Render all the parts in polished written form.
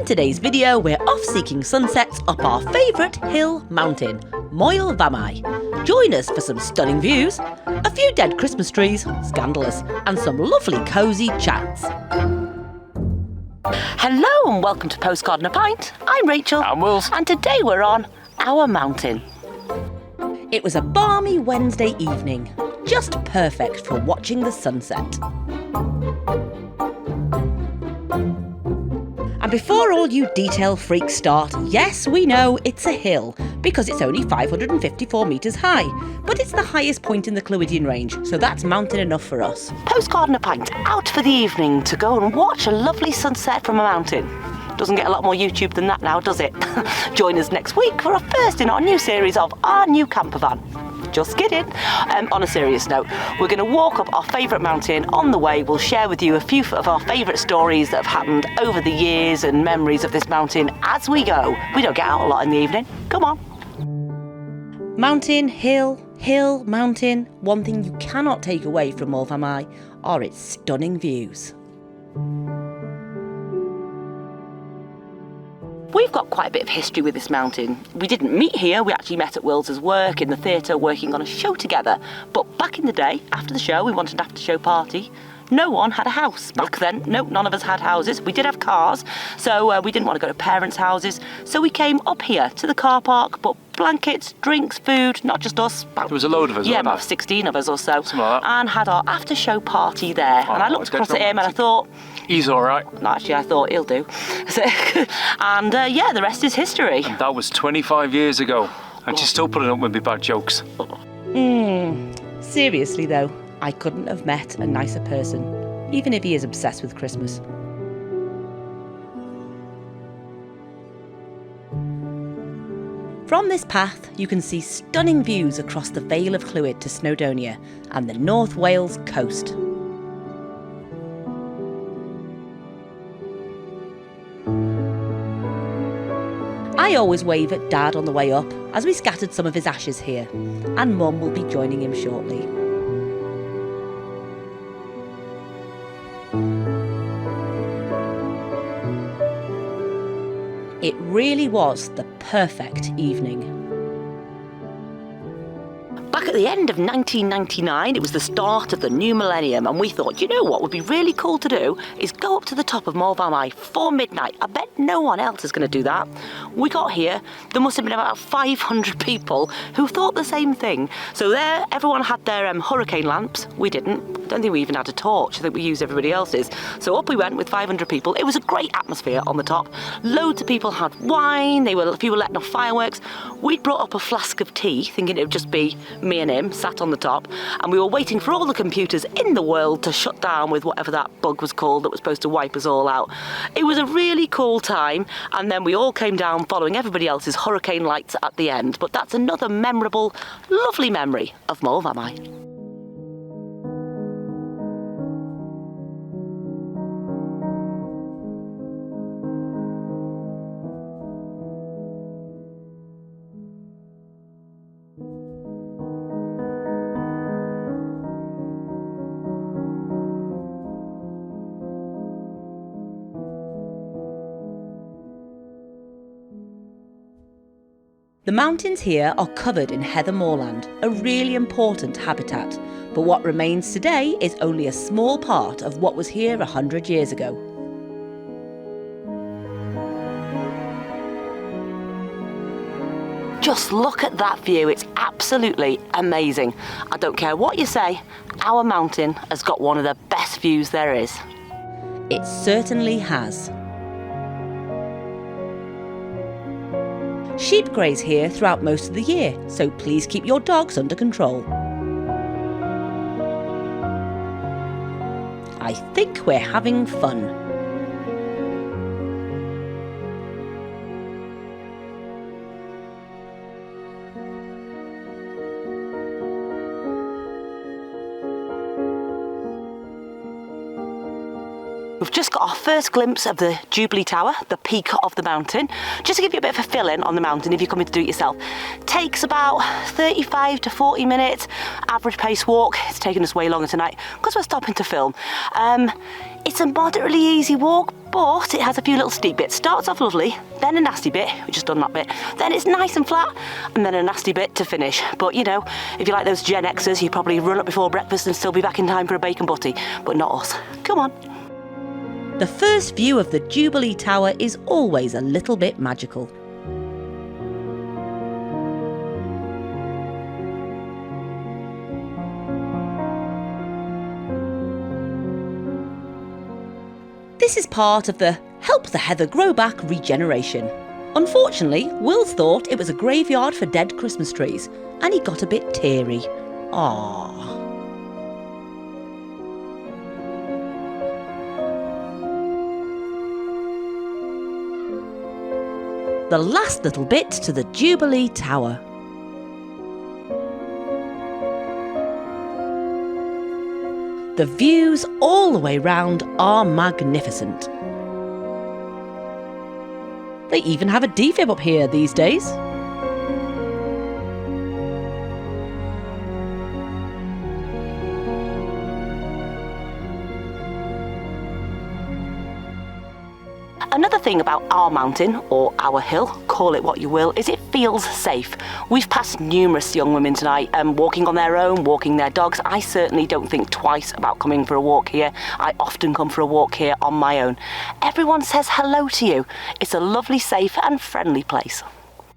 today's video, we're off seeking sunsets up our favourite hill mountain, Moel Famau. Join us for some stunning views, a few dead Christmas trees, scandalous, and some lovely cosy chats. Hello and welcome to Postcard and a Pint. I'm Rachel. I'm Wills. And today we're on our mountain. It was a balmy Wednesday evening, just perfect for watching the sunset. And before all you detail freaks start, yes, we know it's a hill, because it's only 554 metres high, but it's the highest point in the Clwydian Range, so that's mountain enough for us. Postcard and a Pint, out for the evening to go and watch a lovely sunset from a mountain. Doesn't get a lot more YouTube than that now, does it? Join us next week for a first in our new series of our new camper van. Just kidding. On a serious note, we're going to walk up our favourite mountain. On the way, we'll share with you a few of our favourite stories that have happened over the years and memories of this mountain as we go. We don't get out a lot in the evening. Come on. Mountain, hill, hill, mountain. One thing you cannot take away from Moel Famau are its stunning views. We've got quite a bit of history with this mountain. We didn't meet here, we actually met at Wills's work in the theatre working on a show together. But back in the day, after the show, we wanted an after-show party. No one had a house back then. Nope, none of us had houses. We did have cars, so we didn't want to go to parents' houses. So we came up here to the car park, but blankets, drinks, food, not just us. There was a load of us, yeah, about 16 of us or so. Something like that. And had our after-show party there. And I looked across at him and I thought, he's all right. no, actually, I thought he'll do. So, and yeah, the rest is history. And that was 25 years ago, and she's still putting up with me bad jokes. Seriously though, I couldn't have met a nicer person, even if he is obsessed with Christmas. From this path, you can see stunning views across the Vale of Clwyd to Snowdonia and the North Wales coast. I always wave at Dad on the way up as we scattered some of his ashes here, and Mum will be joining him shortly. It really was the perfect evening. Back at the end of 1999, it was the start of the new millennium, and we thought, you know what would be really cool to do is go up to the top of Moel Famau for midnight. I bet no one else is going to do that. We got here, there must have been about 500 people who thought the same thing. So there, everyone had their hurricane lamps. We didn't. I don't think we even had a torch. I think we used everybody else's. So up we went with 500 people. It was a great atmosphere on the top. Loads of people had wine. A few were letting off fireworks. We'd brought up a flask of tea, thinking it would just be me and him sat on the top, and we were waiting for all the computers in the world to shut down with whatever that bug was called that was supposed to wipe us all out. It was a really cool time, and then we all came down following everybody else's hurricane lights at the end. But that's another memorable, lovely memory of Moel Famau. The mountains here are covered in heather moorland, a really important habitat, but what remains today is only a small part of what was here 100 years ago. Just look at that view, it's absolutely amazing. I don't care what you say, our mountain has got one of the best views there is. It certainly has. Sheep graze here throughout most of the year, so please keep your dogs under control. I think we're having fun. we've just got our first glimpse of the Jubilee Tower, the peak of the mountain. Just to give you a bit of a fill-in on the mountain if you're coming to do it yourself. Takes about 35 to 40 minutes, average pace walk. It's taken us way longer tonight because we're stopping to film. It's a moderately easy walk, but it has a few little steep bits. Starts off lovely, then a nasty bit, we've just done that bit, then it's nice and flat, and then a nasty bit to finish. But you know, if you like those Gen Xers, you probably run up before breakfast and still be back in time for a bacon butty, but not us. Come on. The first view of the Jubilee Tower is always a little bit magical. This is part of the Help the Heather Grow Back regeneration. Unfortunately, Wills thought it was a graveyard for dead Christmas trees, and he got a bit teary. Aww. The last little bit to the Jubilee Tower. The views all the way round are magnificent. They even have a defib up here these days. Another thing about our mountain, or our hill, call it what you will, is it feels safe. We've passed numerous young women tonight walking on their own, walking their dogs. I certainly don't think twice about coming for a walk here. I often come for a walk here on my own. Everyone says hello to you. It's a lovely, safe and friendly place.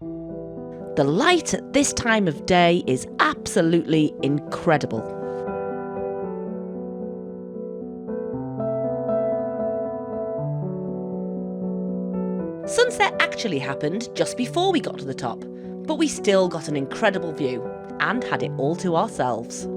The light at this time of day is absolutely incredible. Sunset actually happened just before we got to the top, but we still got an incredible view and had it all to ourselves.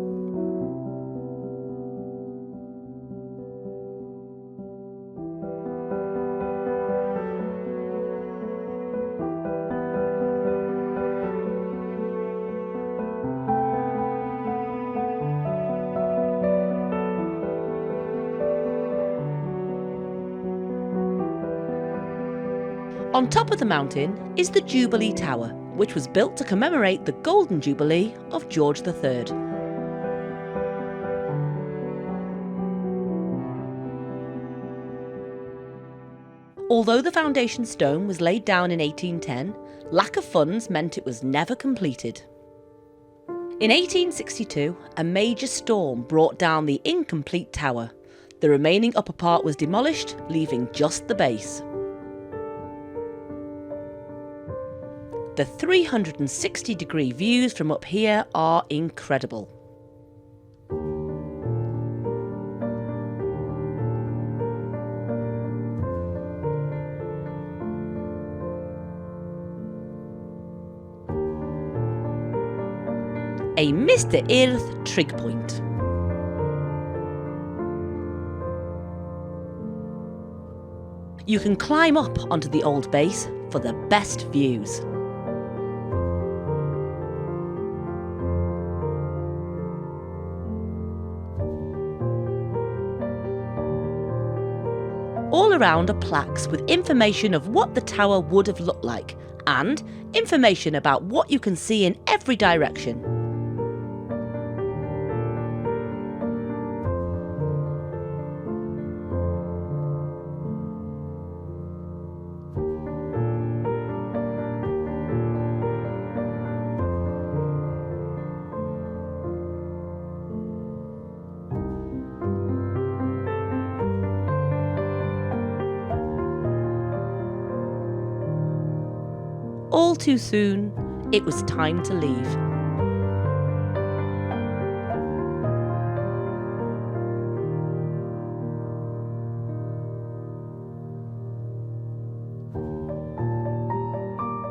On top of the mountain is the Jubilee Tower, which was built to commemorate the Golden Jubilee of George III. Although the foundation stone was laid down in 1810, lack of funds meant it was never completed. In 1862, a major storm brought down the incomplete tower. The remaining upper part was demolished, leaving just the base. The 360-degree views from up here are incredible. A Mr. Earth trig point. You can climb up onto the old base for the best views. All around are plaques with information of what the tower would have looked like and information about what you can see in every direction. All too soon, it was time to leave.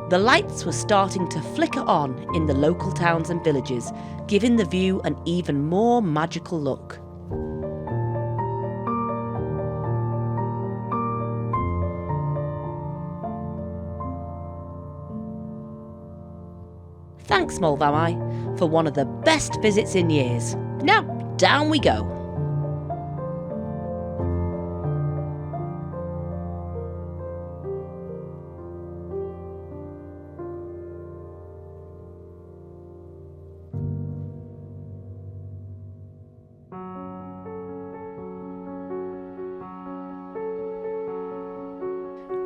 The lights were starting to flicker on in the local towns and villages, giving the view an even more magical look. Thanks, Moel Famau, for one of the best visits in years. Now, down we go.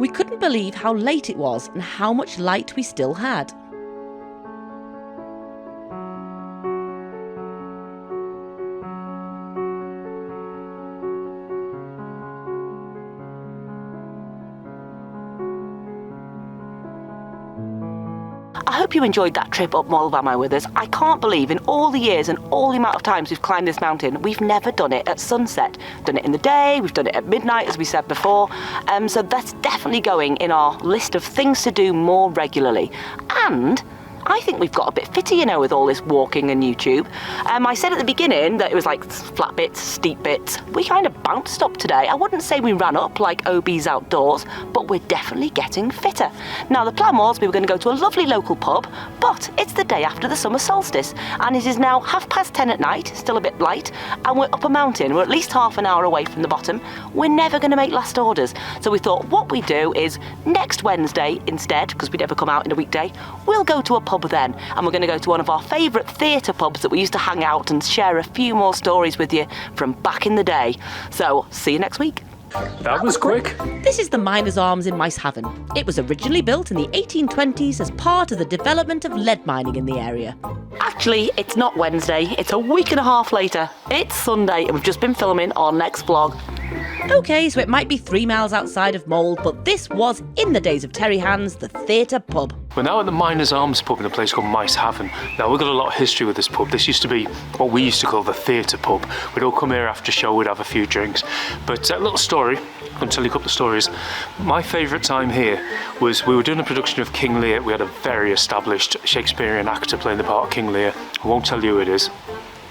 We couldn't believe how late it was and how much light we still had. I hope you enjoyed that trip up Moel Famau with us. I can't believe in all the years and all the amount of times we've climbed this mountain, we've never done it at sunset. Done it in the day, we've done it at midnight, as we said before. So that's definitely going in our list of things to do more regularly. And I think we've got a bit fitter, you know, with all this walking and YouTube. I said at the beginning that it was like flat bits, steep bits. We kind of bounced up today. I wouldn't say we ran up like OBs outdoors, but we're definitely getting fitter. Now, the plan was we were going to go to a lovely local pub, but it's the day after the summer solstice, and it is now 10:30 at night, still a bit light, and we're up a mountain. We're at least half an hour away from the bottom. We're never going to make last orders. So we thought what we do is next Wednesday instead, because we never come out in a weekday, we'll go to a pub then, and we're going to go to one of our favourite theatre pubs that we used to hang out and share a few more stories with you from back in the day. So, see you next week. That was quick. This is the Miners' Arms in Micehaven. It was originally built in the 1820s as part of the development of lead mining in the area. Actually, it's not Wednesday, it's a week and a half later. It's Sunday and we've just been filming our next vlog. OK, so it might be 3 miles outside of Moel, but this was, in the days of Terry Hands, the theatre pub. We're now at the Miners' Arms pub in a place called Micehaven. Now, we've got a lot of history with this pub. This used to be what we used to call the theatre pub. We'd all come here after show, we'd have a few drinks. But a little story, I'm going to tell you a couple of stories. My favourite time here was we were doing a production of King Lear. We had a very established Shakespearean actor playing the part of King Lear. I won't tell you who it is.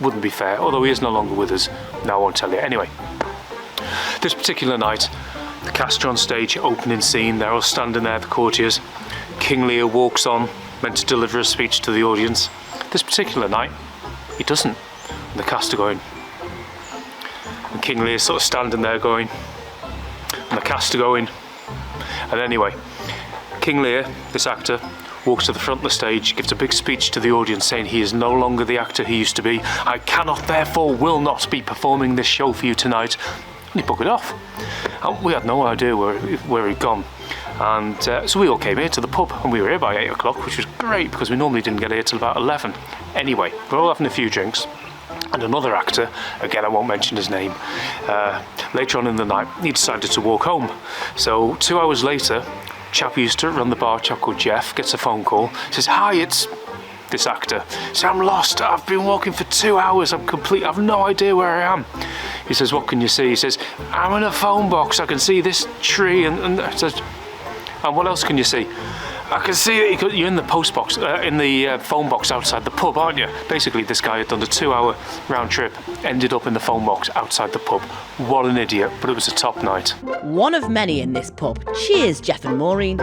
Wouldn't be fair, although he is no longer with us. No, I won't tell you. Anyway, this particular night, the cast are on stage, opening scene, they're all standing there, the courtiers. King Lear walks on, meant to deliver a speech to the audience. This particular night, he doesn't. And the cast are going. And King Lear's sort of standing there going. And the cast are going. And anyway, King Lear, this actor, walks to the front of the stage, gives a big speech to the audience saying he is no longer the actor he used to be. I cannot, therefore, will not be performing this show for you tonight. And he buggered off. And we had no idea where he'd gone. And so we all came here to the pub, and we were here by 8 o'clock, which was great because we normally didn't get here till about 11. Anyway, we're all having a few drinks, and another actor, again I won't mention his name, later on in the night he decided to walk home. So 2 hours later, a chap who used to run the bar, a chap called Jeff, gets a phone call, says, "Hi, it's this actor." So I'm lost, I've been walking for 2 hours, I've no idea where I am. He says, "What can you see?" He says, "I'm in a phone box, I can see this tree," and I says, "And what else can you see?" "I can see that you're in the post box, in the phone box outside the pub, aren't you?" Basically, this guy had done a 2-hour round trip, ended up in the phone box outside the pub. What an idiot, but it was a top night. One of many in this pub. Cheers, Jeff and Maureen.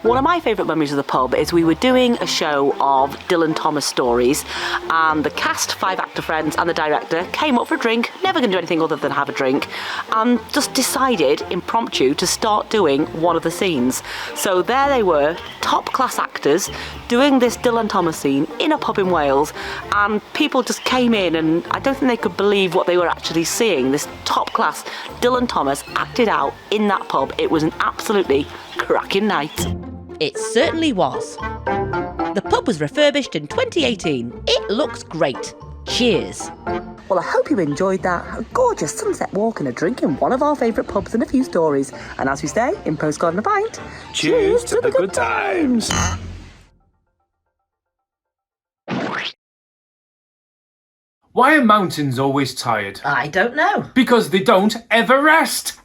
One of my favourite memories of the pub is we were doing a show of Dylan Thomas stories, and the cast, 5 actor friends and the director came up for a drink, never going to do anything other than have a drink, and just decided impromptu to start doing one of the scenes. So there they were, top class actors doing this Dylan Thomas scene in a pub in Wales, and people just came in and I don't think they could believe what they were actually seeing. This top class Dylan Thomas acted out in that pub. It was an absolutely cracking night. It certainly was. The pub was refurbished in 2018. It looks great. Cheers. Well, I hope you enjoyed that. A gorgeous sunset walk and a drink in one of our favourite pubs and a few stories. And as we say, in Postcard and a Pint, Cheers to the good times! Why are mountains always tired? I don't know. Because they don't ever rest!